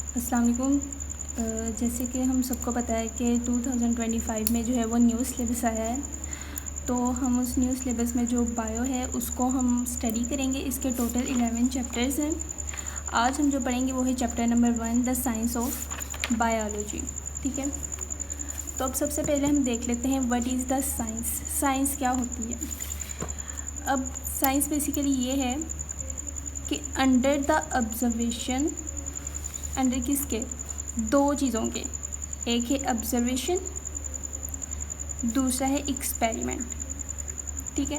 अस्सलाम वालेकुम। जैसे कि हम सबको पता है कि 2025 में जो है वो न्यू सिलेबस आया है, तो हम उस न्यू सिलेबस में जो बायो है उसको हम स्टडी करेंगे। इसके टोटल 11 चैप्टर्स हैं। आज हम जो पढ़ेंगे वो है chapter number 1, the science of biology. ठीक है, तो अब सबसे पहले हम देख लेते हैं what is the science. Science क्या होती है? अब साइंस बेसिकली ये है कि अंडर द ऑब्जर्वेशन, अंडर किसके? दो चीज़ों के, एक है ऑब्जर्वेशन, दूसरा है एक्सपेरिमेंट। ठीक है,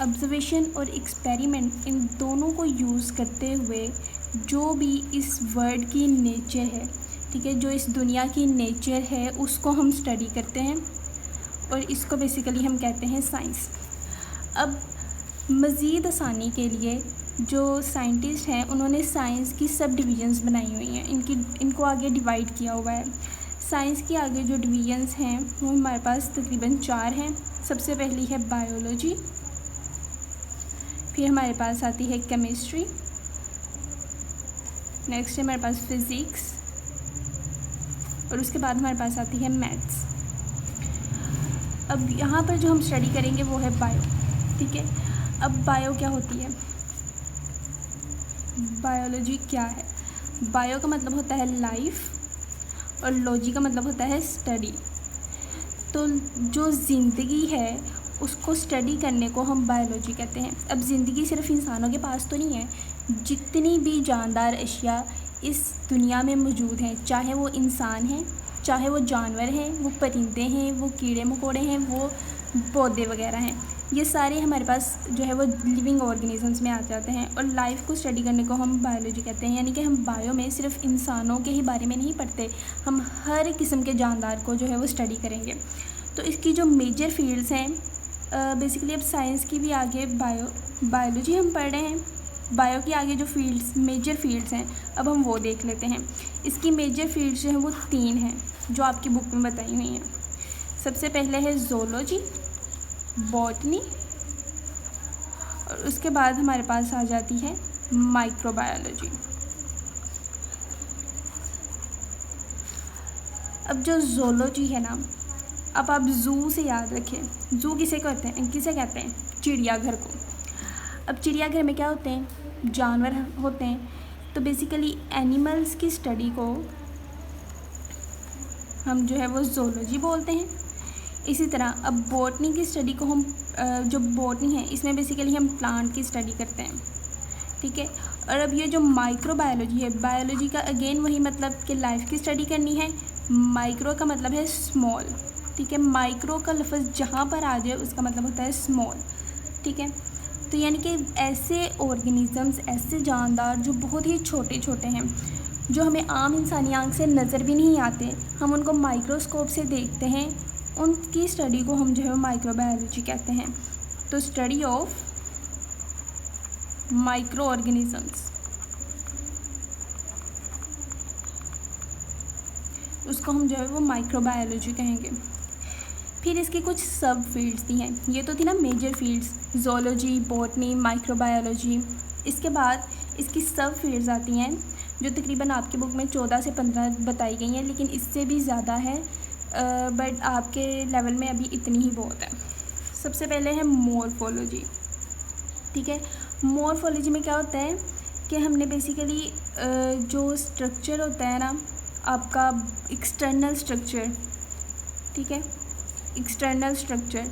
ऑब्जर्वेशन और एक्सपेरिमेंट इन दोनों को यूज़ करते हुए जो भी इस वर्ल्ड की नेचर है, ठीक है, जो इस दुनिया की नेचर है उसको हम स्टडी करते हैं और इसको बेसिकली हम कहते हैं साइंस। अब मज़ीद आसानी के लिए जो साइंटिस्ट हैं उन्होंने साइंस की सब डिवीजन्स बनाई हुई हैं, इनको आगे डिवाइड किया हुआ है। साइंस की आगे जो डिवीजन्स हैं वो हमारे पास तकरीबन 4 हैं। सबसे पहली है बायोलॉजी, फिर हमारे पास आती है केमिस्ट्री, नेक्स्ट है हमारे पास फिज़िक्स और उसके बाद हमारे पास आती है मैथ्स। अब यहाँ पर जो हम स्टडी करेंगे वो है बायो। ठीक है, अब बायो क्या होती है? बायोलॉजी क्या है? बायो का मतलब होता है लाइफ और लॉजी का मतलब होता है स्टडी। तो जो ज़िंदगी है उसको स्टडी करने को हम बायोलॉजी कहते हैं। अब ज़िंदगी सिर्फ इंसानों के पास तो नहीं है, जितनी भी जानदार अशिया इस दुनिया में मौजूद हैं, चाहे वो इंसान हैं, चाहे वो जानवर हैं, वो परिंदे हैं, वो कीड़े मकोड़े हैं, वो पौधे वगैरह हैं, ये सारे हमारे पास जो है वो लिविंग ऑर्गेनिजम्स में आ जाते हैं। और लाइफ को स्टडी करने को हम बायोलॉजी कहते हैं। यानी कि हम बायो में सिर्फ इंसानों के ही बारे में नहीं पढ़ते, हम हर किस्म के जानदार को जो है वो स्टडी करेंगे। तो इसकी जो मेजर फील्ड्स हैं, बेसिकली अब साइंस की भी आगे बायोलॉजी हम पढ़ रहे हैं, बायो की आगे जो फील्ड्स मेजर फील्ड्स हैं अब हम वो देख लेते हैं। इसकी मेजर फील्ड्स जो हैं वो 3 हैं जो आपकी बुक में बताई हुई हैं। सबसे पहले है ज़ूलॉजी, बॉटनी और उसके बाद हमारे पास आ जाती है माइक्रोबायोलॉजी। अब जो ज़ूलॉजी है ना, अब आप ज़ू से याद रखें, ज़ू किसे कहते हैं? चिड़ियाघर को। अब चिड़ियाघर में क्या होते हैं? जानवर होते हैं। तो बेसिकली एनिमल्स की स्टडी को हम जो है वो ज़ूलॉजी बोलते हैं। इसी तरह अब बॉटनी की स्टडी को हम जो बॉटनी है इसमें बेसिकली हम प्लांट की स्टडी करते हैं। ठीक है, और अब ये जो माइक्रोबायोलॉजी है, बायोलॉजी का अगेन वही मतलब कि लाइफ की स्टडी करनी है। माइक्रो का मतलब है स्मॉल। ठीक है, माइक्रो का लफ्ज़ जहाँ पर आ जाए उसका मतलब होता है स्मॉल। ठीक है, तो यानी कि ऐसे ऑर्गेनिजम्स, ऐसे जानदार जो बहुत ही छोटे छोटे हैं, जो हमें आम इंसानी आँख से नज़र भी नहीं आते, हम उनको माइक्रोस्कोप से देखते हैं, उनकी स्टडी को हम जो है माइक्रोबायोलॉजी कहते हैं। तो स्टडी ऑफ माइक्रो ऑर्गेनिजम्स, उसको हम जो है वो माइक्रोबायोलॉजी कहेंगे। फिर इसकी कुछ सब फील्ड्स भी हैं। ये तो थी ना major fields, zoology, botany, microbiology. इसके बाद इसकी सब फील्ड्स आती हैं जो तकरीबन आपकी बुक में 14 से 15 बताई गई हैं, लेकिन इससे भी ज़्यादा है, बट आपके लेवल में अभी इतनी ही बहुत है। सबसे पहले है मॉर्फोलॉजी। ठीक है, मॉर्फोलॉजी में क्या होता है कि हमने बेसिकली जो स्ट्रक्चर होता है ना आपका एक्सटर्नल स्ट्रक्चर, ठीक है, एक्सटर्नल स्ट्रक्चर,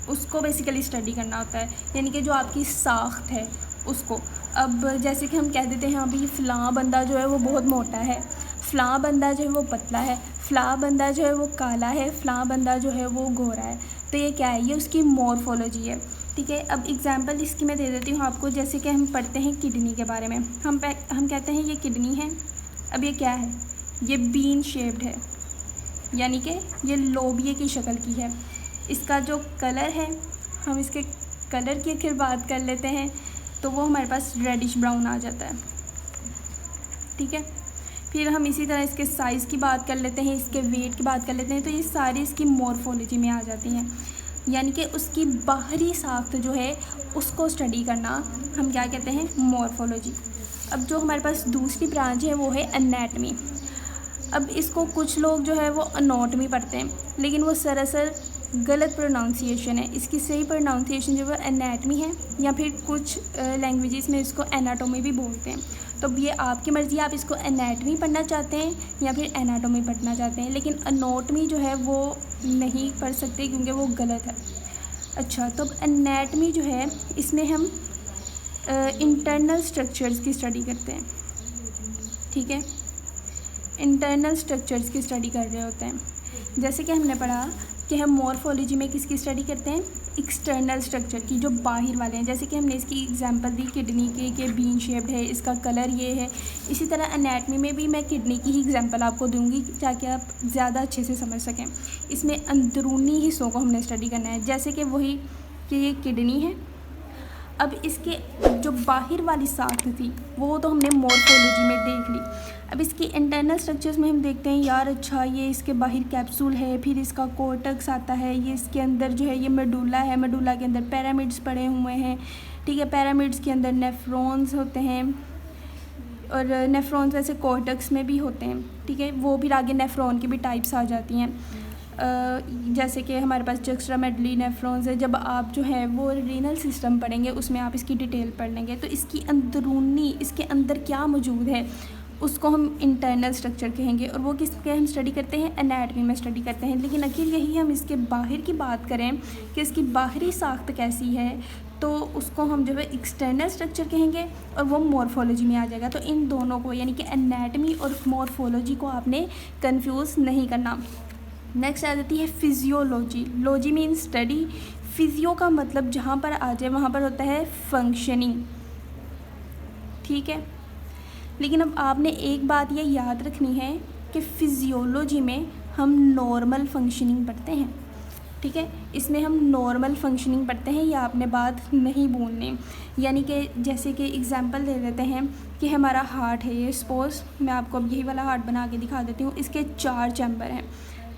उसको बेसिकली स्टडी करना होता है। यानी कि जो आपकी साख्त है उसको। अब जैसे कि हम कह देते हैं अभी फ़लाँ बंदा जो है वो बहुत मोटा है, फ़लाँ बंदा जो है वो पतला है, फ़लाँ बंदा जो है वो काला है, फ़लाँ बंदा जो है वो गोरा है। तो ये क्या है? ये उसकी मॉर्फोलॉजी है। ठीक है, अब एग्जांपल इसकी मैं दे देती हूँ आपको। जैसे कि हम पढ़ते हैं किडनी के बारे में, हम कहते हैं ये किडनी है। अब ये क्या है? ये बीन शेप्ड है, यानी कि ये लोबिये की शक्ल की है। इसका जो कलर है, हम इसके कलर की अगर बात कर लेते हैं तो वो हमारे पास रेडिश ब्राउन आ जाता है। ठीक है, फिर हम इसी तरह इसके साइज़ की बात कर लेते हैं, इसके वेट की बात कर लेते हैं, तो ये सारी इसकी मॉर्फोलॉजी में आ जाती हैं। यानी कि उसकी बाहरी साख्त जो है उसको स्टडी करना हम क्या कहते हैं? मॉर्फोलॉजी। अब जो हमारे पास दूसरी ब्रांच है वो है एनाटमी। अब इसको कुछ लोग जो है वो अनोटमी पढ़ते हैं, लेकिन वो सरासर गलत प्रोनाउंसिएशन है। इसकी सही प्रोनाउंसिएशन जो है एनाटमी है, या फिर कुछ लैंग्वेजेस में इसको एनाटोमी भी बोलते हैं। तो ये आपकी मर्ज़ी, आप इसको एनाटमी पढ़ना चाहते हैं या फिर एनाटोमी पढ़ना चाहते हैं, लेकिन अनोटमी जो है वो नहीं पढ़ सकते क्योंकि वो गलत है। अच्छा, तो अब एनाटमी जो है इसमें हम इंटरनल स्ट्रक्चर्स की स्टडी करते हैं, ठीक है। इंटरनल स्ट्रक्चर्स की स्टडी कर रहे होते हैं। जैसे कि हमने पढ़ा कि हम मॉर्फोलॉजी में किसकी स्टडी करते हैं, एक्सटर्नल स्ट्रक्चर की, जो बाहर वाले हैं। जैसे कि हमने इसकी एग्जांपल दी किडनी के बीन शेप्ड है, इसका कलर ये है। इसी तरह एनाटमी में भी मैं किडनी की ही एग्जांपल आपको दूंगी ताकि आप ज़्यादा अच्छे से समझ सकें। इसमें अंदरूनी हिस्सों को हमने स्टडी करना है, जैसे कि वही कि ये किडनी है। अब इसके जो बाहर वाली साख्त थी वो तो हमने मॉर्फोलॉजी में देख ली। अब इसकी इंटरनल स्ट्रक्चर्स में हम देखते हैं, यार अच्छा ये इसके बाहर कैप्सूल है, फिर इसका कोर्टेक्स आता है, ये इसके अंदर जो है ये मेडुला है, मेडुला के अंदर पिरामिड्स पड़े हुए हैं, ठीक है। पिरामिड्स के अंदर नेफ्रॉन्स होते हैं, और नेफ्रॉन्स वैसे कोर्टेक्स में भी होते हैं, ठीक है। वो फिर आगे नेफ्रॉन की भी टाइप्स आ जाती हैं। जैसे कि हमारे पास जुक्स्टामेडुलरी नेफ्रॉन्स है। जब आप जो है वो रीनल सिस्टम पढ़ेंगे उसमें आप इसकी डिटेल पढ़ लेंगे। तो इसकी अंदरूनी, इसके अंदर क्या मौजूद है उसको हम इंटरनल स्ट्रक्चर कहेंगे, और वो किसके हम स्टडी करते हैं, एनाटमी में स्टडी करते हैं। लेकिन अगर यही हम इसके बाहर की बात करें कि इसकी बाहरी साख्त कैसी है, तो उसको हम जो है एक्सटर्नल स्ट्रक्चर कहेंगे, और वो मॉर्फोलॉजी में आ जाएगा। तो इन दोनों को यानी कि एनाटमी और मॉर्फोलॉजी को आपने कन्फ्यूज़ नहीं करना। नेक्स्ट आ जाती है physiology. Logy mean study, physio का मतलब जहाँ पर आ जाए वहाँ पर होता है फंक्शनिंग, ठीक है। लेकिन अब आपने एक बात ये याद रखनी है कि फिजियोलॉजी में हम नॉर्मल फंक्शनिंग पढ़ते हैं, ठीक है। इसमें हम नॉर्मल फंक्शनिंग पढ़ते हैं, ये आपने बात नहीं भूलनी। यानी कि जैसे कि एग्जांपल दे देते हैं कि हमारा हार्ट है, ये सपोज़ मैं आपको अब यही वाला हार्ट बना के दिखा देती हूँ। इसके 4 चैम्बर हैं,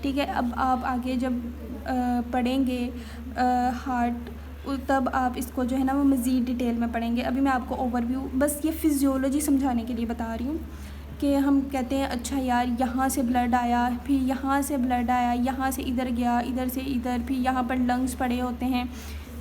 ठीक है। अब आप आगे जब पढ़ेंगे हार्ट, तब आप इसको जो है ना वो मज़ीद डिटेल में पढ़ेंगे। अभी मैं आपको ओवरव्यू, बस ये फिजियोलॉजी समझाने के लिए बता रही हूँ कि हम कहते हैं अच्छा यार यहाँ से ब्लड आया, फिर यहाँ से ब्लड आया, यहाँ से इधर गया, इधर से इधर, फिर यहाँ पर लंग्स पड़े होते हैं,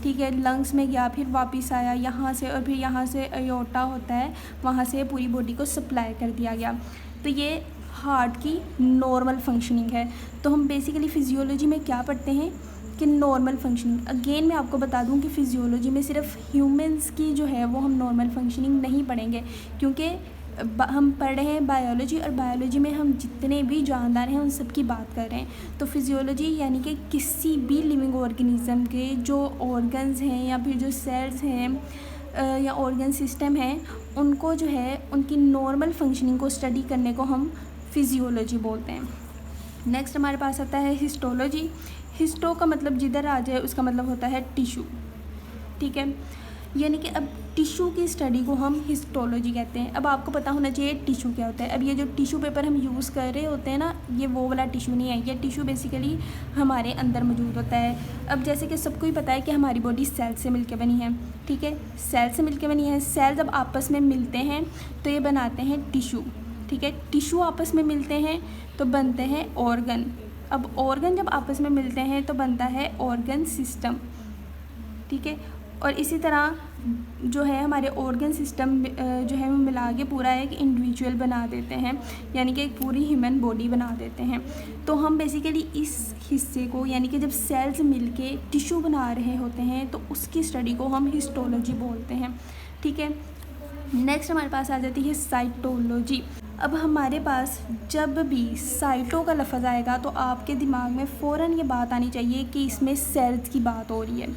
ठीक है। लंग्स में गया, फिर वापस आया यहाँ से, और फिर यहाँ से अयोर्टा होता है, वहाँ से पूरी बॉडी को सप्लाई कर दिया गया। तो ये हार्ट की नॉर्मल फंक्शनिंग है। तो हम बेसिकली फ़िजियोलॉजी में क्या पढ़ते हैं कि नॉर्मल फंक्शनिंग। अगेन मैं आपको बता दूं कि फ़िजियोलॉजी में सिर्फ ह्यूमंस की जो है वो हम नॉर्मल फंक्शनिंग नहीं पढ़ेंगे, क्योंकि हम पढ़ रहे हैं बायोलॉजी, और बायोलॉजी में हम जितने भी जानदार हैं उन सब की बात कर रहे हैं। तो फिजियोलॉजी यानी कि किसी भी लिविंग ऑर्गेनिज्म के जो ऑर्गन्स हैं या फिर जो सेल्स हैं या ऑर्गन सिस्टम हैं, उनको जो है उनकी नॉर्मल फंक्शनिंग को स्टडी करने को हम फिजियोलॉजी बोलते हैं। नेक्स्ट हमारे पास आता है हिस्टोलॉजी। हिस्टो का मतलब जिधर आ जाए उसका मतलब होता है टिश्यू, ठीक है। यानी कि अब टिश्यू की स्टडी को हम हिस्टोलॉजी कहते हैं। अब आपको पता होना चाहिए टिश्यू क्या होता है। अब ये जो टिश्यू पेपर हम यूज़ कर रहे होते हैं ना, ये वो वाला टिश्यू नहीं है। ये टिश्यू बेसिकली हमारे अंदर मौजूद होता है। अब जैसे कि सबको ही पता है कि हमारी बॉडी सेल से मिलकर बनी है, ठीक है। सेल से मिलकर बनी है। सेल जब आपस में मिलते हैं तो ये बनाते हैं टिश्यू, ठीक है। टिश्यू आपस में मिलते हैं तो बनते हैं ऑर्गन। अब ऑर्गन जब आपस में मिलते हैं तो बनता है ऑर्गन सिस्टम, ठीक है। और इसी तरह जो है हमारे ऑर्गन सिस्टम जो है वो मिला के पूरा एक इंडिविजुअल बना देते हैं, यानी कि एक पूरी ह्यूमन बॉडी बना देते हैं। तो हम बेसिकली इस हिस्से को, यानी कि जब सेल्स मिलके टिश्यू बना रहे होते हैं तो उसकी स्टडी को हम हिस्टोलॉजी बोलते हैं, ठीक है। नेक्स्ट हमारे पास आ जाती है साइटोलॉजी। अब हमारे पास जब भी साइटो का लफ्ज़ आएगा तो आपके दिमाग में फ़ौरन ये बात आनी चाहिए कि इसमें सेल्स की बात हो रही है।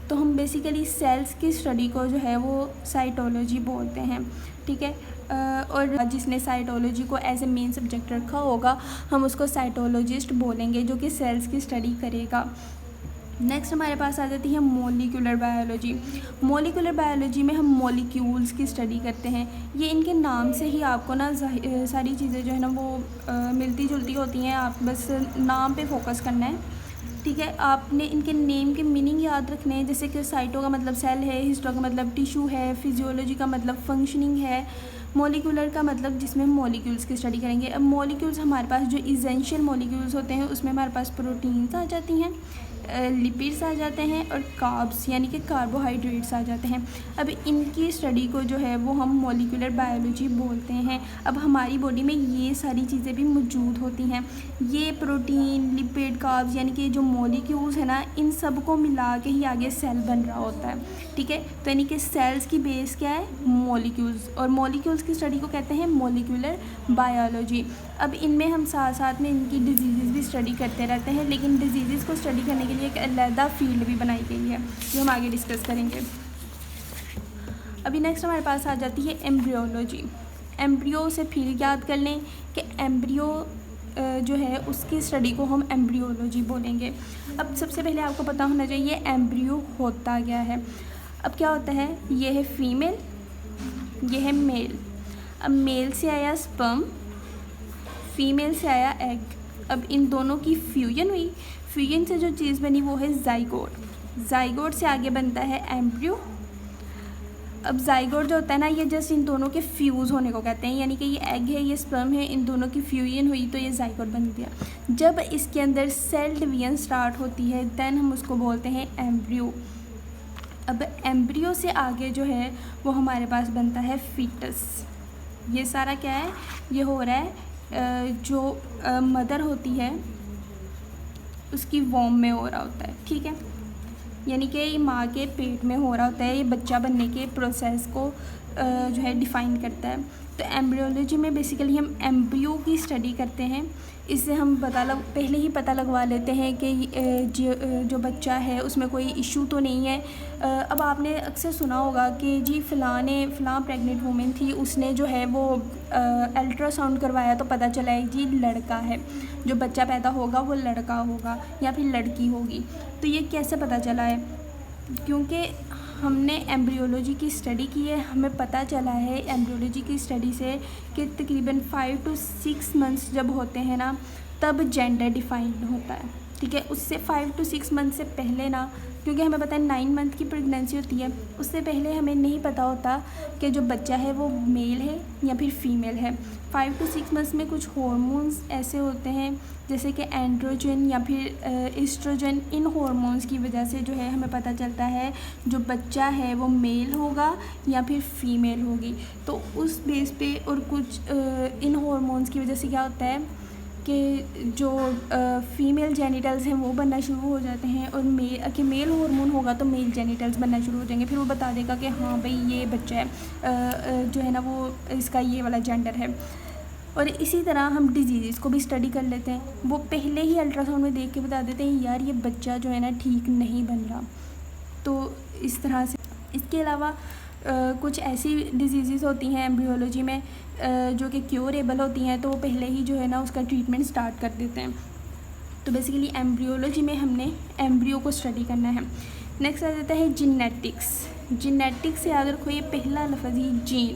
तो हम बेसिकली सेल्स की स्टडी को जो है वो साइटोलॉजी बोलते हैं, ठीक है। और जिसने साइटोलॉजी को एज ए मेन सब्जेक्ट रखा होगा हम उसको साइटोलॉजिस्ट बोलेंगे, जो कि सेल्स की स्टडी करेगा। नेक्स्ट हमारे पास आ जाती है मॉलिक्यूलर बायोलॉजी। मॉलिक्यूलर बायोलॉजी में हम मॉलिक्यूल्स की स्टडी करते हैं। ये इनके नाम से ही आपको ना सारी चीज़ें जो है ना वो मिलती जुलती होती हैं, आप बस नाम पे फोकस करना है। ठीक है। आपने इनके नेम के मीनिंग याद रखने हैं, जैसे कि साइटो का मतलब सेल है, हिस्टो का मतलब टिश्यू है, फिजियोलॉजी का मतलब फंक्शनिंग है, मॉलिक्यूलर का मतलब जिसमें हम मॉलिक्यूल्स की स्टडी करेंगे। अब मॉलिक्यूल्स हमारे पास जो इसेंशियल मॉलिक्यूल्स होते हैं उसमें हमारे पास प्रोटीन्स आ जाती हैं, लिपिड्स आ जाते हैं और कार्ब्स यानी कि कार्बोहाइड्रेट्स आ जाते हैं। अब इनकी स्टडी को जो है वो हम मॉलिक्यूलर बायोलॉजी बोलते हैं। अब हमारी बॉडी में ये सारी चीज़ें भी मौजूद होती हैं। ये प्रोटीन, लिपिड, कार्ब्स यानी कि जो मॉलिक्यूल्स है ना, इन सब को मिला के ही आगे सेल बन रहा होता है। ठीक है, तो यानी कि सेल्स की बेस क्या है? मॉलिक्यूल्स, और मॉलिक्यूल्स की स्टडी को कहते हैं मॉलिक्यूलर बायोलॉजी। अब इनमें हम साथ साथ में इनकी डिजीज़ भी स्टडी करते रहते हैं, लेकिन डिजीज़ को स्टडी करने के लिए एक अलग फील्ड भी बनाई गई है जो हम आगे डिस्कस करेंगे। अभी नेक्स्ट हमारे पास आ जाती है एम्ब्रियोलॉजी। एम्ब्रियो से फिर याद कर लें कि एम्ब्रियो जो है उसकी स्टडी को हम एम्ब्रियोलॉजी बोलेंगे। अब सबसे पहले आपको पता होना चाहिए एम्ब्रियो होता क्या है। अब क्या होता है? ये है फीमेल, ये है मेल। अब मेल से आया स्पर्म, फीमेल से आया एग। अब इन दोनों की फ्यूजन हुई, फ्यूजन से जो चीज़ बनी वो है जाइगोट। जाइगोट से आगे बनता है एम्ब्रियो। अब जाइगोट जो होता है ना, ये जस्ट इन दोनों के फ्यूज़ होने को कहते हैं, यानी कि ये एग है, ये स्पर्म है, इन दोनों की फ्यूजन हुई तो ये जाइगोट बन गया। जब इसके अंदर सेल डिवीजन स्टार्ट होती है देन हम उसको बोलते हैं एम्ब्रियो। अब एम्ब्रियो से आगे जो है वो हमारे पास बनता है फीटस। ये सारा क्या है? ये हो रहा है जो मदर होती है उसकी वॉम में हो रहा होता है। ठीक है, यानी कि ये माँ के पेट में हो रहा होता है, ये बच्चा बनने के प्रोसेस को जो है डिफ़ाइन करता है। तो एम्ब्रियोलॉजी में बेसिकली हम एम्ब्रियो की स्टडी करते हैं। इससे हम पहले ही पता लगवा लेते हैं कि जो बच्चा है उसमें कोई इशू तो नहीं है। अब आपने अक्सर सुना होगा कि जी फ़लाँ प्रेग्नेंट वूमेन थी, उसने जो है वो अल्ट्रासाउंड करवाया तो पता चला है जी लड़का है, जो बच्चा पैदा होगा वो लड़का होगा या फिर लड़की होगी। तो ये कैसे पता चला है? क्योंकि हमने एम्ब्रियोलॉजी की स्टडी की है, हमें पता चला है एम्ब्रियोलॉजी की स्टडी से कि तकरीबन 5 to 6 मंथ्स जब होते हैं ना तब जेंडर डिफाइंड होता है। ठीक है, उससे 5 to 6 मंथ से पहले ना, क्योंकि हमें पता है 9 मंथ की प्रेगनेंसी होती है, उससे पहले हमें नहीं पता होता कि जो बच्चा है वो मेल है या फिर फीमेल है। 5 to 6 मंथ्स में कुछ हार्मोन्स ऐसे होते हैं जैसे कि एंड्रोजन या फिर एस्ट्रोजन, इन हार्मोन्स की वजह से जो है हमें पता चलता है जो बच्चा है वो मेल होगा या फिर फीमेल होगी। तो उस बेस पे और कुछ इन हार्मोन्स की वजह से क्या होता है कि जो फीमेल जेनिटल्स हैं वो बनना शुरू हो जाते हैं, और मेल हार्मोन होगा तो मेल जेनिटल्स बनना शुरू हो जाएंगे। फिर वो बता देगा कि हाँ भाई ये बच्चा है, जो है ना वो इसका ये वाला जेंडर है। और इसी तरह हम डिजीज़ को भी स्टडी कर लेते हैं, वो पहले ही अल्ट्रासाउंड में देख के बता देते हैं यार ये बच्चा जो है ना ठीक नहीं बन रहा। तो इस तरह से इसके अलावा कुछ ऐसी डिजीज़ होती हैं एम्ब्रियोलॉजी में जो कि क्योरेबल होती हैं, तो वो पहले ही जो है ना उसका ट्रीटमेंट स्टार्ट कर देते हैं। तो बेसिकली एम्ब्रियोलॉजी में हमने एम्ब्रियो को स्टडी करना है। नेक्स्ट आ जाता है जीनेटिक्स। जीनेटिक्स से याद रखो ये पहला लफ्ज़ ही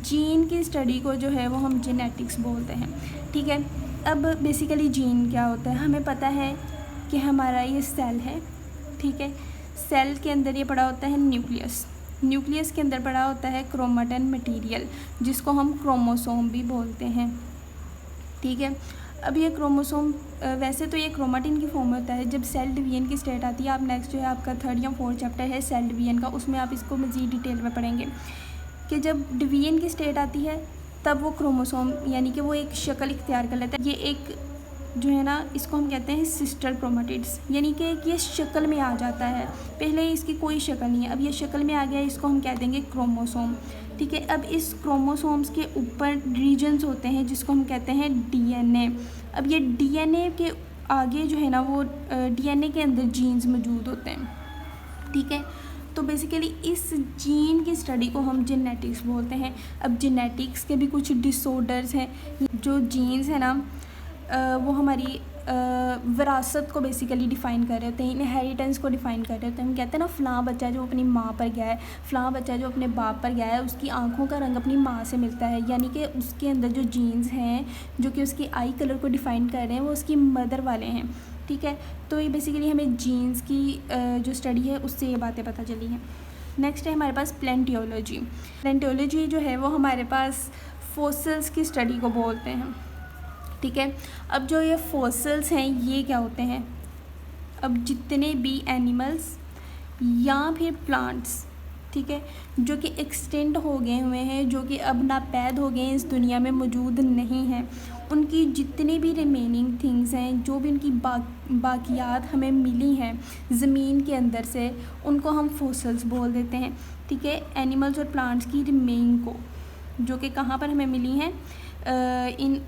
जीन की स्टडी को जो है वो हम जेनेटिक्स बोलते हैं। ठीक है, अब बेसिकली जीन क्या होता है? हमें पता है कि हमारा ये सेल है। ठीक है, सेल के अंदर ये पड़ा होता है न्यूक्लियस, न्यूक्लियस के अंदर पड़ा होता है क्रोमेटिन मटेरियल जिसको हम क्रोमोसोम भी बोलते हैं। ठीक है, अब ये क्रोमोसोम वैसे तो ये क्रोमेटिन की फॉर्म में होता है। जब सेल डिवीजन की स्टेट आती है, आप नेक्स्ट जो है आपका 3rd या 4th चैप्टर है सेल डिवीजन का, उसमें आप इसको मज़ीद डिटेल में पढ़ेंगे कि जब डिवीजन की स्टेट आती है तब वो क्रोमोसोम यानी कि वो एक शक्ल इख्तियार कर लेता है। ये एक जो है ना इसको हम कहते हैं सिस्टर क्रोमेटिड्स, यानी कि ये शक्ल में आ जाता है। पहले इसकी कोई शक्ल नहीं है, अब ये शक्ल में आ गया, इसको हम कह देंगे क्रोमोसोम। ठीक है, अब इस क्रोमोसोम्स के ऊपर रीजन्स होते हैं जिसको हम कहते हैं डीएनए। अब ये डीएनए के आगे जो है ना वो डीएनए के अंदर जीन्स मौजूद होते हैं। ठीक है, तो बेसिकली इस जीन की स्टडी को हम जेनेटिक्स बोलते हैं। अब जेनेटिक्स के भी कुछ डिसऑर्डर्स हैं। जो जीन्स है ना वो हमारी विरासत को बेसिकली डिफ़ाइन कर रहे होते हैं, इनहेरिटेंस को डिफ़ाइन कर रहे होते हैं। हम कहते हैं ना फ़लाँ बच्चा जो अपनी माँ पर गया है, फ़लाँ बच्चा जो अपने बाप पर गया है, उसकी आँखों का रंग अपनी माँ से मिलता है, यानी कि उसके अंदर जो जीन्स हैं जो कि उसकी आई कलर को डिफ़ाइन कर रहे हैं वो उसकी मदर वाले हैं। ठीक है। तो ये बेसिकली हमें जीन्स की जो स्टडी है उससे ये बातें पता चली हैं। नेक्स्ट है हमारे पास प्लेंटियोलॉजी। प्लेंटियोलॉजी जो है वो हमारे पास फॉसिल्स की स्टडी को बोलते हैं, ठीक है। अब जो ये फॉसिल्स हैं ये क्या होते हैं, अब जितने भी एनिमल्स या फिर प्लांट्स, ठीक है, जो कि एक्सटेंट हो गए हुए हैं, जो कि अब नापैद हो गए हैं, इस दुनिया में मौजूद नहीं हैं, उनकी जितनी भी रिमेनिंग थिंग्स हैं, जो भी उनकी बाकियात हमें मिली हैं ज़मीन के अंदर से, उनको हम फॉसिल्स बोल देते हैं, ठीक है। एनिमल्स और प्लांट्स की रिमेनिंग को, जो कि कहाँ पर हमें मिली हैं, इन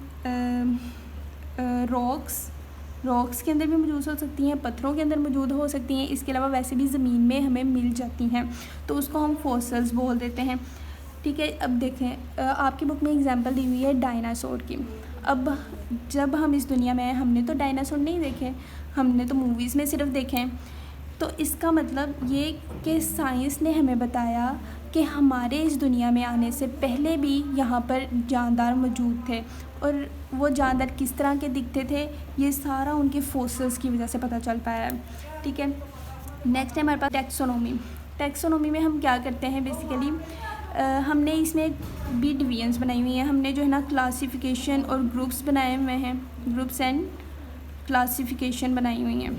रॉक्स के अंदर भी मौजूद हो सकती हैं, पत्थरों के अंदर मौजूद हो सकती हैं, इसके अलावा वैसे भी ज़मीन में हमें मिल जाती हैं, तो उसको हम फॉसिल्स बोल देते हैं, ठीक है। अब देखें आपकी बुक में एग्जांपल दी हुई है डायनासोर की। अब जब हम इस दुनिया में आए, हमने तो डायनासोर नहीं देखे, हमने तो मूवीज़ में सिर्फ देखे हैं। तो इसका मतलब ये कि साइंस ने हमें बताया कि हमारे इस दुनिया में आने से पहले भी यहाँ पर जानदार मौजूद थे, और वो जानदार किस तरह के दिखते थे ये सारा उनके फॉसिल्स की वजह से पता चल पाया है, ठीक है। नेक्स्ट है हमारे पास टैक्सोनॉमी में हम क्या करते हैं, बेसिकली हमने इसमें भी डिवीजन्स बनाई हुई हैं, हमने जो है ना क्लासिफिकेशन और ग्रुप्स बनाए हुए हैं, ग्रुप्स एंड क्लासिफिकेशन बनाई हुई हैं,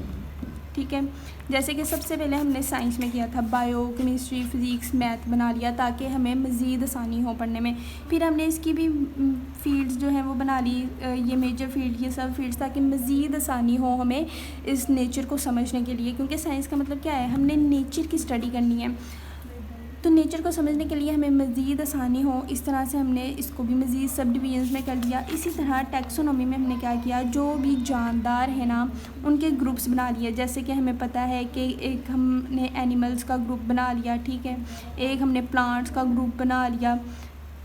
ठीक है। जैसे कि सबसे पहले हमने साइंस में किया था, बायो, केमिस्ट्री, फिज़िक्स, मैथ बना लिया ताकि हमें मज़ीद आसानी हो पढ़ने में। फिर हमने इसकी भी फील्ड्स जो हैं वो बना ली, ये मेजर फील्ड, ये सब फील्ड्स, ताकि मज़ीद आसानी हो हमें इस नेचर को समझने के लिए, क्योंकि साइंस का मतलब क्या है, हमने नेचर की स्टडी करनी है, तो नेचर को समझने के लिए हमें मज़ीद आसानी हो, इस तरह से हमने इसको भी मज़ीद सब डिवीजन्स में कर दिया। इसी तरह टैक्सोनॉमी में हमने क्या किया, जो भी जानदार है ना उनके ग्रुप्स बना लिए। जैसे कि हमें पता है कि एक हमने एनिमल्स का ग्रुप बना लिया, ठीक है, एक हमने प्लांट्स का ग्रुप बना लिया,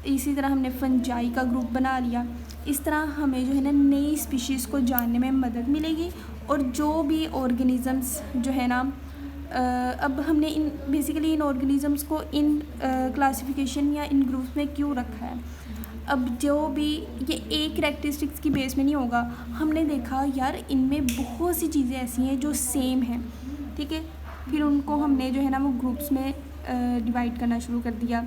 इसी तरह हमने फंजाई का ग्रुप बना लिया। इस तरह हमें जो है ना नई स्पीशीज़ को जानने में मदद मिलेगी, और जो भी ऑर्गेनिज़म्स जो है ना अब हमने बेसिकली इन ऑर्गेनिज़म्स को इन क्लासिफिकेशन या इन ग्रुप्स में क्यों रखा है। अब जो भी ये एक करैक्टरिस्टिक्स की बेस में नहीं होगा, हमने देखा यार इनमें बहुत सी चीज़ें ऐसी हैं जो सेम हैं, ठीक है। फिर उनको हमने जो है ना वो ग्रुप्स में डिवाइड करना शुरू कर दिया।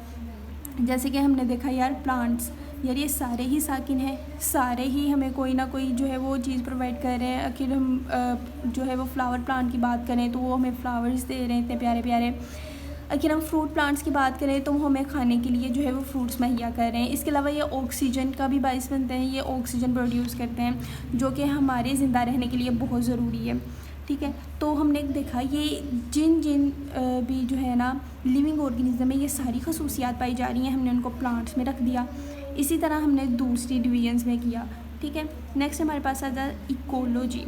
जैसे कि हमने देखा यार प्लांट्स, यार ये सारे ही साकिन हैं, सारे ही हमें कोई ना कोई जो है वो चीज़ प्रोवाइड कर रहे हैं। आखिर हम जो है वो फ्लावर प्लांट की बात करें तो वो हमें फ्लावर्स दे रहे हैं इतने प्यारे प्यारे। अगर हम फ्रूट प्लांट्स की बात करें तो वो हमें खाने के लिए जो है वो फ्रूट्स मुहैया कर रहे हैं। इसके अलावा ये ऑक्सीजन का भी बाइस बनते हैं, ये ऑक्सीजन प्रोड्यूस करते हैं जो कि हमारे ज़िंदा रहने के लिए बहुत ज़रूरी है, ठीक है। तो हमने देखा ये जिन भी जो है ना लिविंग ऑर्गेनिज्म में ये सारी खसूसियात पाई जा रही हैं, हमने उनको प्लांट्स में रख दिया। इसी तरह हमने दूसरी डिवीजन्स में किया, ठीक है। नेक्स्ट हमारे पास आता है इकोलॉजी।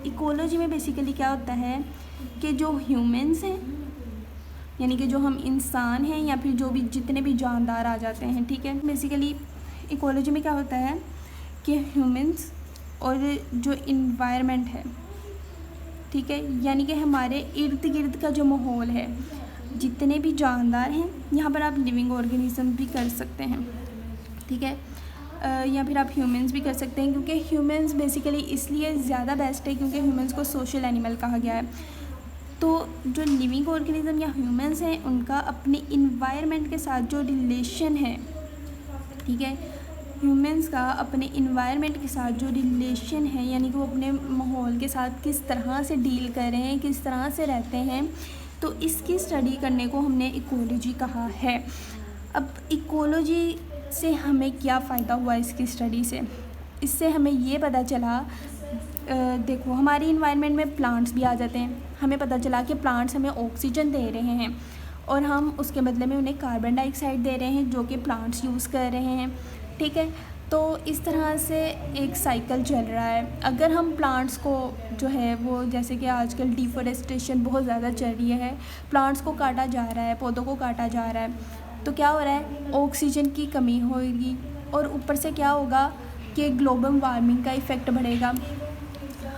इकोलॉजी में बेसिकली क्या होता है कि जो ह्यूमंस हैं, यानी कि जो हम इंसान हैं या फिर जो भी जितने भी जानदार आ जाते हैं, ठीक है। बेसिकली इकोलॉजी में क्या होता है कि ह्यूमंस और जो इन्वायरमेंट है, ठीक है, यानी कि हमारे इर्द गिर्द का जो माहौल है, जितने भी जानदार हैं, यहाँ पर आप लिविंग ऑर्गेनिज्म भी कर सकते हैं, ठीक है, या फिर आप ह्यूमंस भी कर सकते हैं, क्योंकि ह्यूमंस बेसिकली इसलिए ज़्यादा बेस्ट है क्योंकि ह्यूमंस को सोशल एनिमल कहा गया है। तो जो लिविंग ऑर्गेनिज्म या ह्यूमंस हैं उनका अपने इन्वायरमेंट के साथ जो रिलेशन है, ठीक है, ह्यूमंस का अपने इन्वायरमेंट के साथ जो रिलेशन है, यानी कि वो अपने माहौल के साथ किस तरह से डील कर रहे हैं, किस तरह से रहते हैं, तो इसकी स्टडी करने को हमने इकोलॉजी कहा है। अब इकोलॉजी से हमें क्या फ़ायदा हुआ इसकी स्टडी से, इससे हमें ये पता चला, देखो हमारी इन्वायरमेंट में प्लांट्स भी आ जाते हैं, हमें पता चला कि प्लांट्स हमें ऑक्सीजन दे रहे हैं और हम उसके बदले में उन्हें कार्बन डाइऑक्साइड दे रहे हैं जो कि प्लांट्स यूज़ कर रहे हैं, ठीक है। तो इस तरह से एक साइकिल चल रहा है। अगर हम प्लांट्स को जो है वो, जैसे कि आजकल डिफॉरेस्टेशन बहुत ज़्यादा चल रही है, प्लांट्स को काटा जा रहा है, पौधों को काटा जा रहा है, तो क्या हो रहा है, ऑक्सीजन की कमी होगी और ऊपर से क्या होगा कि ग्लोबल वार्मिंग का इफ़ेक्ट बढ़ेगा।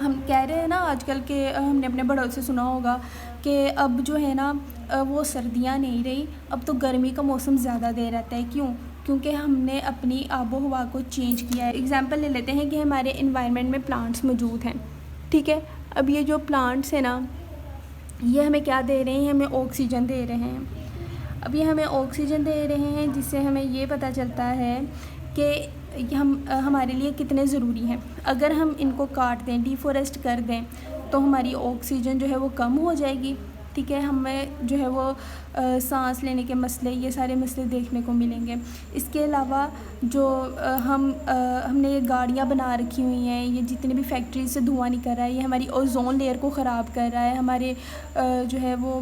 हम कह रहे हैं ना आजकल के, हमने अपने बड़ों से सुना होगा कि अब जो है ना वो सर्दियाँ नहीं रही, अब तो गर्मी का मौसम ज़्यादा देर रहता है। क्यों? क्योंकि हमने अपनी आबो हवा को चेंज किया है। एग्जांपल ले लेते हैं कि हमारे इन्वायरमेंट में प्लांट्स मौजूद हैं, ठीक है। अब ये जो प्लांट्स है ना, ये हमें क्या दे रहे हैं, हमें ऑक्सीजन दे रहे हैं। अब ये हमें ऑक्सीजन दे रहे हैं जिससे हमें ये पता चलता है कि ये हमारे लिए कितने ज़रूरी हैं। अगर हम इनको काट दें, डिफॉरेस्ट कर दें, तो हमारी ऑक्सीजन जो है वो कम हो जाएगी। ठीक है, हमें जो है वो सांस लेने के मसले, ये सारे मसले देखने को मिलेंगे। इसके अलावा जो हमने ये गाड़ियाँ बना रखी हुई हैं, ये जितने भी फैक्ट्री से धुआं निकल रहा है, ये हमारी ओज़ोन लेयर को ख़राब कर रहा है, हमारे जो है वो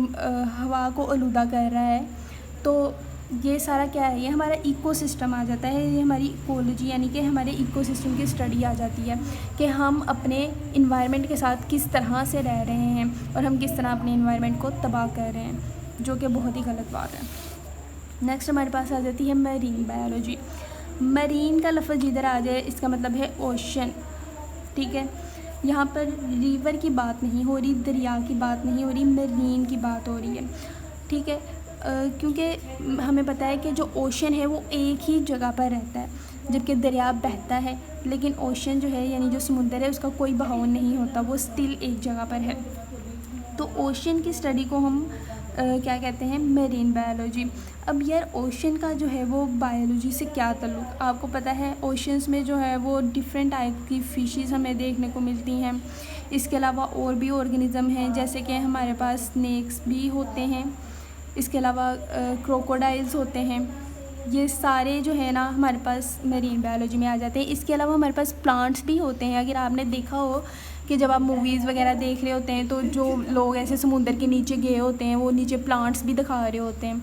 हवा को आलूदा कर रहा है। तो ये सारा क्या है, ये हमारा इकोसिस्टम आ जाता है, ये हमारी इकोलॉजी यानी कि हमारे इकोसिस्टम की स्टडी आ जाती है कि हम अपने इन्वायरमेंट के साथ किस तरह से रह रहे हैं और हम किस तरह अपने इन्वायरमेंट को तबाह कर रहे हैं, जो कि बहुत ही गलत बात है। नेक्स्ट हमारे पास आ जाती है मरीन बायोलॉजी। मरीन का लफ्ज़ जिधर आ जाए इसका मतलब है ओशन। ठीक है, यहाँ पर रिवर की बात नहीं हो रही, दरिया की बात नहीं हो रही, मरीन की बात हो रही है। ठीक है, क्योंकि हमें पता है कि जो ओशन है वो एक ही जगह पर रहता है, जबकि दरिया बहता है, लेकिन ओशन जो है यानी जो समुंदर है उसका कोई बहाव नहीं होता, वो स्टिल एक जगह पर है। तो ओशन की स्टडी को हम क्या कहते हैं, मरीन बायोलॉजी। अब यार ओशन का जो है वो बायोलॉजी से क्या ताल्लुक़, आपको पता है ओशंस में जो है वो डिफरेंट टाइप की फ़िशेस हमें देखने को मिलती हैं। इसके अलावा और भी ऑर्गेनिज़म हैं, जैसे कि हमारे पास स्नेक्स भी होते हैं, इसके अलावा क्रोकोडाइल्स होते हैं। ये सारे जो है ना हमारे पास मरीन बायोलॉजी में आ जाते हैं। इसके अलावा हमारे पास प्लांट्स भी होते हैं। अगर आपने देखा हो कि जब आप मूवीज़ वगैरह देख रहे होते हैं तो जो लोग ऐसे समुंदर के नीचे गए होते हैं, वो नीचे प्लांट्स भी दिखा रहे होते हैं,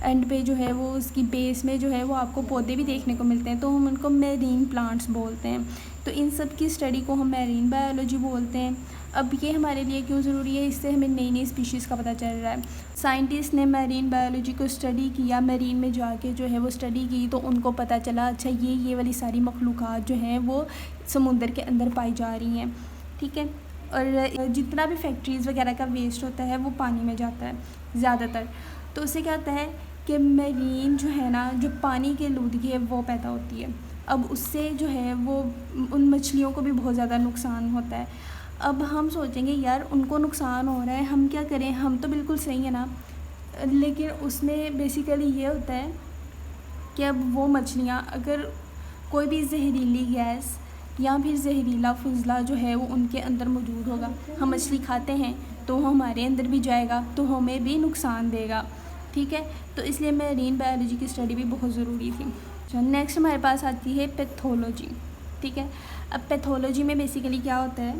एंड पे जो है वो उसकी बेस में जो है वो आपको पौधे भी देखने को मिलते हैं, तो हम उनको मैरीन प्लांट्स बोलते हैं। तो इन सब की स्टडी को हम मैरीन बायोलॉजी बोलते हैं। अब ये हमारे लिए क्यों ज़रूरी है, इससे हमें नई नई स्पीशीज़ का पता चल रहा है। साइंटिस्ट ने मैरीन बायोलॉजी को स्टडी किया, मैरीन में जाके जो है वो स्टडी की, तो उनको पता चला अच्छा ये वाली सारी मखलूक़ात जो हैं वो समुंदर के अंदर पाई जा रही हैं। ठीक है, और जितना भी फैक्ट्रीज़ वगैरह का वेस्ट होता है वो पानी में जाता है ज़्यादातर, तो उससे क्या होता है कि मैरीन जो है ना, जो पानी की आलूदगी है वो पैदा होती है। अब उससे जो है वो उन मछलियों को भी बहुत ज़्यादा नुकसान होता है। अब हम सोचेंगे यार उनको नुकसान हो रहा है, हम क्या करें, हम तो बिल्कुल सही है ना, लेकिन उसमें बेसिकली ये होता है कि अब वो मछलियाँ अगर कोई भी जहरीली गैस या फिर जहरीला फुजला जो है वो उनके अंदर मौजूद होगा, हम मछली खाते हैं तो वो हमारे अंदर भी जाएगा, तो हमें भी नुकसान देगा। ठीक है, तो इसलिए मैरीन बायोलॉजी की स्टडी भी बहुत ज़रूरी थी। अच्छा, नेक्स्ट हमारे पास आती है पैथोलॉजी। ठीक है, अब पैथोलॉजी में बेसिकली क्या होता है,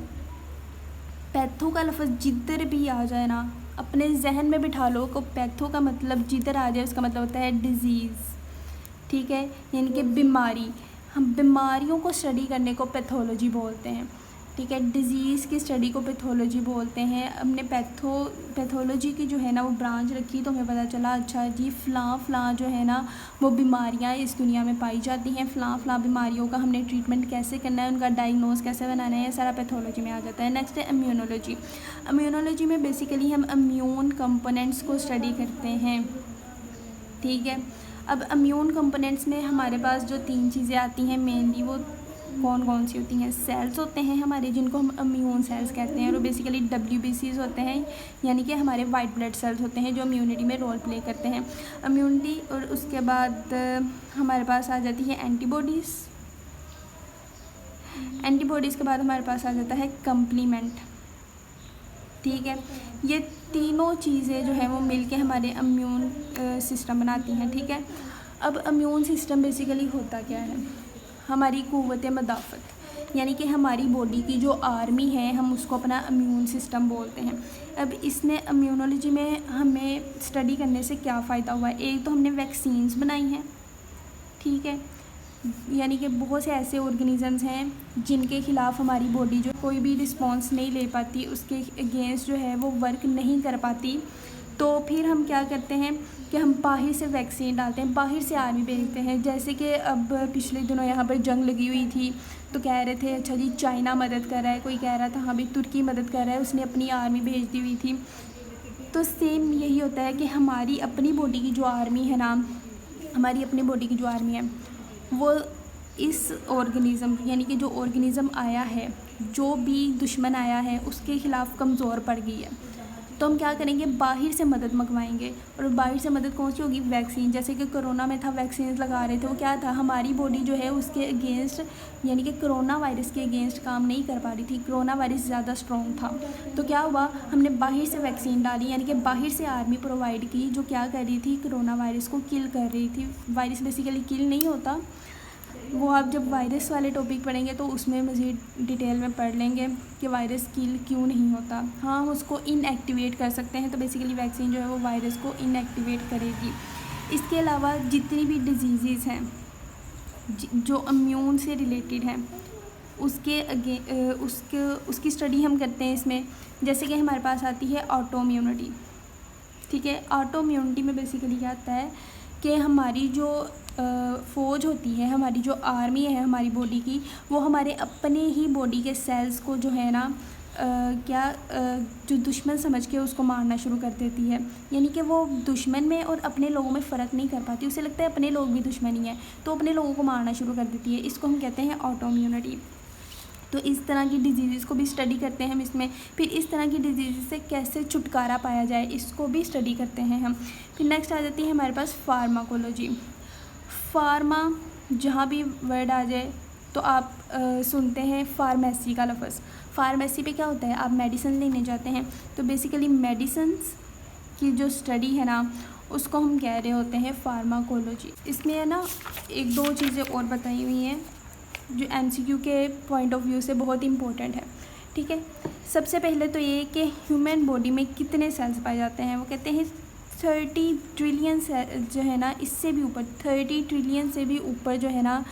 पैथो का लफ्ज़ जिधर भी आ जाए ना, अपने जहन में बिठा लो को पैथो का मतलब जिधर आ जाए उसका मतलब होता है डिज़ीज़। ठीक है, यानी कि बीमारी। हम बीमारियों को स्टडी करने को पैथोलॉजी बोलते हैं। ठीक है, डिज़ीज़ की स्टडी को पैथोलॉजी बोलते हैं। हमने पैथोलॉजी की जो है ना वो ब्रांच रखी, तो हमें पता चला अच्छा जी फ़लाँ जो है ना वो बीमारियाँ इस दुनिया में पाई जाती हैं, फ़लाँ बीमारियों का हमने ट्रीटमेंट कैसे करना है, उनका डायग्नोस कैसे बनाना है, ये सारा पैथोलॉजी में आ जाता है। नेक्स्ट है इम्यूनोलॉजी। इम्यूनोलॉजी में बेसिकली हम इम्यून कंपोनेंट्स को स्टडी करते हैं। ठीक है, अब इम्यून कंपोनेंट्स में हमारे पास जो 3 चीज़ें आती हैं मेनली, वो कौन कौन सी होती हैं, सेल्स होते हैं हमारे जिनको हम इम्यून सेल्स कहते हैं, और वो बेसिकली WBCs होते हैं, यानी कि हमारे वाइट ब्लड सेल्स होते हैं जो इम्यूनिटी में रोल प्ले करते हैं, इम्यूनिटी। और उसके बाद हमारे पास आ जाती है एंटीबॉडीज़। एंटीबॉडीज़ के बाद हमारे पास आ जाता है कंप्लीमेंट। ठीक है, ये तीनों चीज़ें जो है वो मिलके हमारे इम्यून सिस्टम बनाती हैं। ठीक है, अब इम्यून सिस्टम बेसिकली होता क्या है, हमारी क़ुव्वत मदाफ़त, यानी कि हमारी बॉडी की जो आर्मी है हम उसको अपना इम्यून सिस्टम बोलते हैं। अब इसमें इम्यूनोलॉजी में हमें स्टडी करने से क्या फ़ायदा हुआ है, एक तो हमने वैक्सीन्स बनाई हैं। ठीक है, यानी कि बहुत से ऐसे ऑर्गेनिज़म्स हैं जिनके ख़िलाफ़ हमारी बॉडी जो कोई भी रिस्पॉन्स नहीं ले पाती, उसके अगेंस्ट जो है वो वर्क नहीं कर पाती, तो फिर हम क्या करते हैं कि हम बाहर से वैक्सीन डालते हैं, बाहर से आर्मी भेजते हैं। जैसे कि अब पिछले दिनों यहाँ पर जंग लगी हुई थी, तो कह रहे थे अच्छा जी चाइना मदद कर रहा है, कोई कह रहा था हाँ भाई तुर्की मदद कर रहा है, उसने अपनी आर्मी भेज दी हुई थी। तो सेम यही होता है कि हमारी अपनी बॉडी की जो आर्मी है ना, हमारी अपनी बॉडी की जो आर्मी है वो इस ऑर्गेनिज़म यानी कि जो ऑर्गेनिज़म आया है जो भी दुश्मन आया है उसके ख़िलाफ़ कमज़ोर पड़ गई है। तो हम क्या करेंगे, बाहर से मदद मंगवाएंगे। और बाहर से मदद कौन सी होगी, वैक्सीन। जैसे कि कोरोना में था, वैक्सीन लगा रहे थे, वो क्या था, हमारी बॉडी जो है उसके अगेंस्ट, यानी कि कोरोना वायरस के अगेंस्ट काम नहीं कर पा रही थी, कोरोना वायरस ज़्यादा स्ट्रॉन्ग था। तो क्या हुआ, हमने बाहर से वैक्सीन डाली, यानी कि बाहर से आर्मी प्रोवाइड की, जो क्या कर रही थी, कोरोना वायरस को किल कर रही थी। वायरस बेसिकली किल नहीं होता, वो आप जब वायरस वाले टॉपिक पढ़ेंगे तो उसमें मज़ीद डिटेल में पढ़ लेंगे कि वायरस किल क्यों नहीं होता। हाँ, हम उसको इनएक्टिवेट कर सकते हैं। तो बेसिकली वैक्सीन जो है वो वायरस को इनएक्टिवेट करेगी। इसके अलावा जितनी भी डिजीज़ हैं जो इम्यून से रिलेटेड हैं उसकी स्टडी हम करते हैं इसमें। जैसे कि हमारे पास आती है ऑटो इम्यूनिटी। ठीक है, ऑटो इम्यूनिटी में बेसिकली क्या आता है कि हमारी जो फ़ौज होती है, हमारी जो आर्मी है हमारी बॉडी की, वो हमारे अपने ही बॉडी के सेल्स को जो है ना जो दुश्मन समझ के उसको मारना शुरू कर देती है। यानी कि वो दुश्मन में और अपने लोगों में फ़र्क नहीं कर पाती, उसे लगता है अपने लोग भी दुश्मन ही हैं, तो अपने लोगों को मारना शुरू कर देती है। इसको हम कहते हैं ऑटो इम्यूनिटी। तो इस तरह की डिजीज़ को भी स्टडी करते हैं हम इसमें। फिर इस तरह की डिजीज़ से कैसे छुटकारा पाया जाए, इसको भी स्टडी करते हैं हम। फिर नेक्स्ट आ जाती है हमारे पास फार्माकोलॉजी। फार्मा जहाँ भी वर्ड आ जाए तो आप सुनते हैं फार्मेसी का लफ्ज़। फार्मेसी पे क्या होता है, आप मेडिसिन लेने जाते हैं, तो बेसिकली मेडिसिन्स की जो स्टडी है ना उसको हम कह रहे होते हैं फार्माकोलॉजी। इसमें है ना एक दो चीज़ें और बताई हुई हैं जो MCQ के पॉइंट ऑफ व्यू से बहुत इंपॉर्टेंट है। ठीक है, सबसे पहले तो ये कि ह्यूमन बॉडी में कितने सेल्स पाए जाते हैं। वो कहते हैं 30 ट्रिलियन जो है ना, इससे भी ऊपर 30 ट्रिलियन से भी ऊपर जो है ना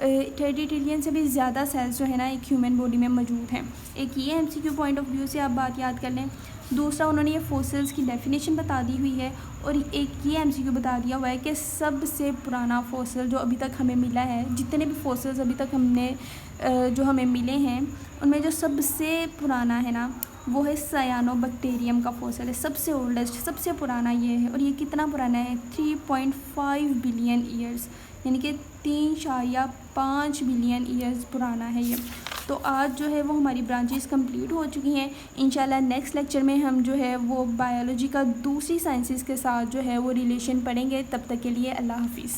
30 ट्रिलियन से भी ज़्यादा सेल्स जो है ना एक ह्यूमन बॉडी में मौजूद हैं। एक ये MCQ पॉइंट ऑफ व्यू से आप बात याद कर लें। दूसरा, उन्होंने ये फॉसिल्स की डेफिनेशन बता दी हुई है। और एक ये MCQ बता दिया हुआ है कि सबसे पुराना फॉसिल जो अभी तक हमें मिला है, जितने भी फॉसिल्स अभी तक जो हमें मिले हैं उनमें जो सबसे पुराना है ना वो है सायानोबैक्टीरियम का फॉसिल है। सबसे ओल्डेस्ट, सबसे पुराना ये है। और ये कितना पुराना है, 3.5 बिलियन ईयर्स, यानी कि 3.5 बिलियन ईयर्स पुराना है ये। तो आज जो है वो हमारी ब्रांचेस कंप्लीट हो चुकी हैं। इंशाल्लाह नेक्स्ट लेक्चर में हम जो है वो बायोलॉजी का दूसरी साइंसेस के साथ जो है वो रिलेशन पढ़ेंगे। तब तक के लिए अल्लाह हाफिज़।